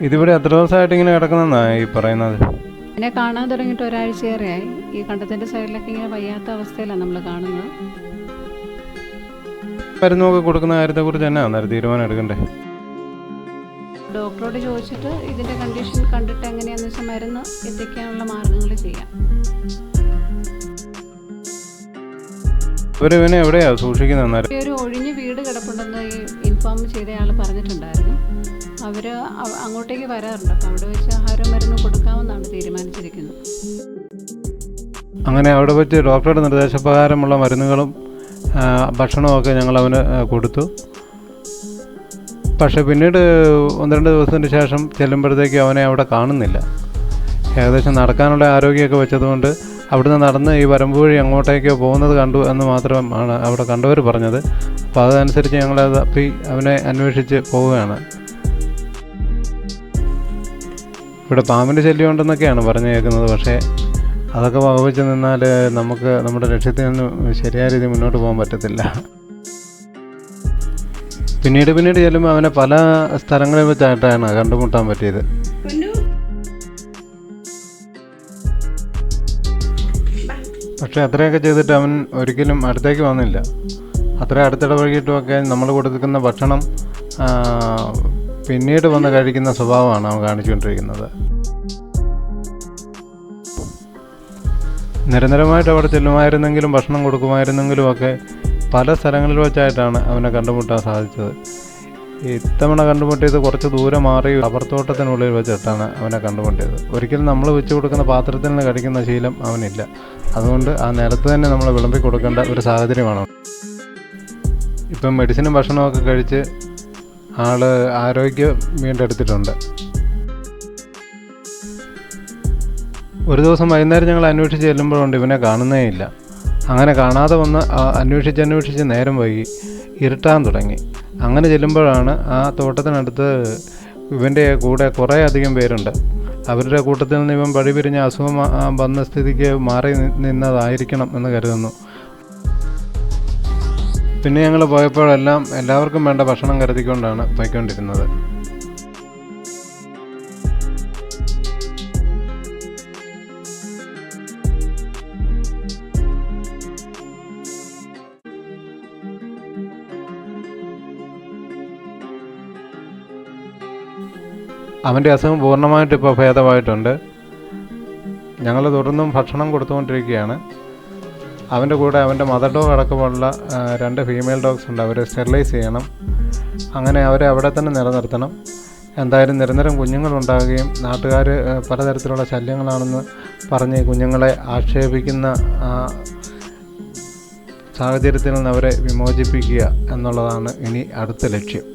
ഇതിവിടെ എത്ര ദിവസമായിട്ട് ഇങ്ങനെ കിടക്കുന്നതെന്നാണ് ഈ പറയുന്നത്? എന്നെ കാണാൻ തുടങ്ങിയിട്ട് ഒരാഴ്ചയേറെയായി. ഈ കണ്ടത്തിൻ്റെ സൈഡിലൊക്കെ ഇങ്ങനെ വയ്യാത്ത അവസ്ഥയിലാണ് നമ്മൾ കാണുന്നത്. മരുന്നൊക്കെ കൊടുക്കുന്ന കാര്യത്തെക്കുറിച്ച് തന്നെ അന്നേരം തീരുമാനം എടുക്കണ്ടേ? ഡോക്ടറോട് ചോദിച്ചിട്ട് ഇതിൻ്റെ കണ്ടീഷൻ കണ്ടിട്ട് എങ്ങനെയാണെന്ന് വെച്ചാൽ മരുന്ന് എത്തിക്കാനുള്ള മാർഗ്ഗങ്ങൾ ചെയ്യാം. ഇവനെ എവിടെയാണ് സൂക്ഷിക്കുന്നത്? ഒരു ഒഴിഞ്ഞ് വീട് കിടപ്പുണ്ടെന്ന് ഈ ഇൻഫോം ചെയ്തയാൾ പറഞ്ഞിട്ടുണ്ടായിരുന്നു. അവർ അങ്ങോട്ടേക്ക് വരാറുണ്ട്. അപ്പോൾ അവിടെ വെച്ച് ആഹാരം മരുന്ന് കൊടുക്കാമെന്നാണ് തീരുമാനിച്ചിരിക്കുന്നത്. അങ്ങനെ അവിടെ വെച്ച് ഡോക്ടറുടെ നിർദ്ദേശപ്രകാരമുള്ള മരുന്നുകളും ഭക്ഷണമൊക്കെ ഞങ്ങൾ അവന് കൊടുത്തു. പക്ഷേ പിന്നീട് 1-2 ദിവസത്തിന് ശേഷം ചെല്ലുമ്പോഴത്തേക്ക് അവനെ അവിടെ കാണുന്നില്ല. ഏകദേശം നടക്കാനുള്ള ആരോഗ്യമൊക്കെ വെച്ചതുകൊണ്ട് അവിടുന്ന് നടന്ന് ഈ വരമ്പ് വഴി അങ്ങോട്ടേക്കോ പോകുന്നത് കണ്ടു എന്ന് മാത്രമാണ് അവിടെ കണ്ടവർ പറഞ്ഞത്. അപ്പോൾ അതനുസരിച്ച് ഞങ്ങളത് തപ്പി അവനെ അന്വേഷിച്ച് പോവുകയാണ്. ഇവിടെ പാമ്പിൻ്റെ ശല്യം ഉണ്ടെന്നൊക്കെയാണ് പറഞ്ഞു കേൾക്കുന്നത്. പക്ഷേ അതൊക്കെ വകവെച്ച് നിന്നാൽ നമുക്ക് നമ്മുടെ ലക്ഷ്യത്തിൽ നിന്ന് ശരിയായ രീതിയിൽ മുന്നോട്ട് പോകാൻ പറ്റത്തില്ല. പിന്നീട് ചെല്ലുമ്പോൾ അവനെ പല സ്ഥലങ്ങളിൽ വെച്ചായിട്ടാണ് കണ്ടുമുട്ടാൻ പറ്റിയത്. പക്ഷേ അത്രയൊക്കെ ചെയ്തിട്ട് അവൻ ഒരിക്കലും അടുത്തേക്ക് വന്നില്ല. അത്ര അടുത്തിടപഴകിയിട്ടുമൊക്കെ നമ്മൾ കൊടുക്കുന്ന ഭക്ഷണം പിന്നീട് വന്ന് കഴിക്കുന്ന സ്വഭാവമാണ് അവൻ കാണിച്ചുകൊണ്ടിരിക്കുന്നത്. നിരന്തരമായിട്ട് അവിടെ ചെല്ലുമായിരുന്നെങ്കിലും ഭക്ഷണം കൊടുക്കുമായിരുന്നെങ്കിലും ഒക്കെ പല സ്ഥലങ്ങളിൽ വെച്ചായിട്ടാണ് അവനെ കണ്ടുമുട്ടാൻ സാധിച്ചത്. ഇത്തവണ കണ്ടുമുട്ടിയത് കുറച്ച് ദൂരം മാറി റബ്ബർത്തോട്ടത്തിനുള്ളിൽ വെച്ചിട്ടാണ് അവനെ കണ്ടുമുട്ടിയത്. ഒരിക്കലും നമ്മൾ വെച്ച് കൊടുക്കുന്ന പാത്രത്തിൽ നിന്ന് കഴിക്കുന്ന ശീലം അവനില്ല. അതുകൊണ്ട് ആ നിലത്ത് തന്നെ നമ്മൾ വിളമ്പി കൊടുക്കേണ്ട ഒരു സാഹചര്യമാണ്. ഇപ്പം മെഡിസിനും ഭക്ഷണമൊക്കെ കഴിച്ച് ആള് ആരോഗ്യം വീണ്ടെടുത്തിട്ടുണ്ട്. ഒരു ദിവസം വൈകുന്നേരം ഞങ്ങൾ അന്വേഷിച്ച് ചെല്ലുമ്പോഴുണ്ട് ഇവനെ കാണുന്നേയില്ല. അങ്ങനെ കാണാതെ വന്ന് അന്വേഷിച്ച് നേരം വൈകി ഇരുട്ടാൻ തുടങ്ങി. അങ്ങനെ ചെല്ലുമ്പോഴാണ് ആ തോട്ടത്തിനടുത്ത് ഇവൻ്റെ കൂടെ കുറേ അധികം പേരുണ്ട്. അവരുടെ കൂട്ടത്തിൽ നിന്ന് ഇവൻ വഴിപിരിഞ്ഞ അസുഖം വന്ന സ്ഥിതിക്ക് മാറി നിന്നതായിരിക്കണം എന്ന് കരുതുന്നു. പിന്നെ ഞങ്ങൾ പോയപ്പോഴെല്ലാം എല്ലാവർക്കും വേണ്ട ഭക്ഷണം കരുതിക്കൊണ്ടാണ് പോയിക്കൊണ്ടിരുന്നത്. അവൻ്റെ അസുഖം പൂർണ്ണമായിട്ട് ഇപ്പോൾ ഭേദമായിട്ടുണ്ട്. ഞങ്ങൾ തുടർന്നും ഭക്ഷണം കൊടുത്തുകൊണ്ടിരിക്കുകയാണ്. അവൻ്റെ കൂടെ അവൻ്റെ മദർ ഡോഗ് അടക്കമുള്ള 2 ഫീമെയിൽ ഡോഗ്സ് ഉണ്ട്. അവരെ സ്റ്റെറിലൈസ് ചെയ്യണം. അങ്ങനെ അവരെ അവിടെ തന്നെ നിലനിർത്തണം. എന്തായാലും നിരന്തരം കുഞ്ഞുങ്ങളുണ്ടാകുകയും നാട്ടുകാർ പലതരത്തിലുള്ള ശല്യങ്ങളാണെന്ന് പറഞ്ഞ് കുഞ്ഞുങ്ങളെ ആക്ഷേപിക്കുന്ന സാഹചര്യത്തിൽ നിന്ന് അവരെ വിമോചിപ്പിക്കുക എന്നുള്ളതാണ് ഇനി അടുത്ത ലക്ഷ്യം.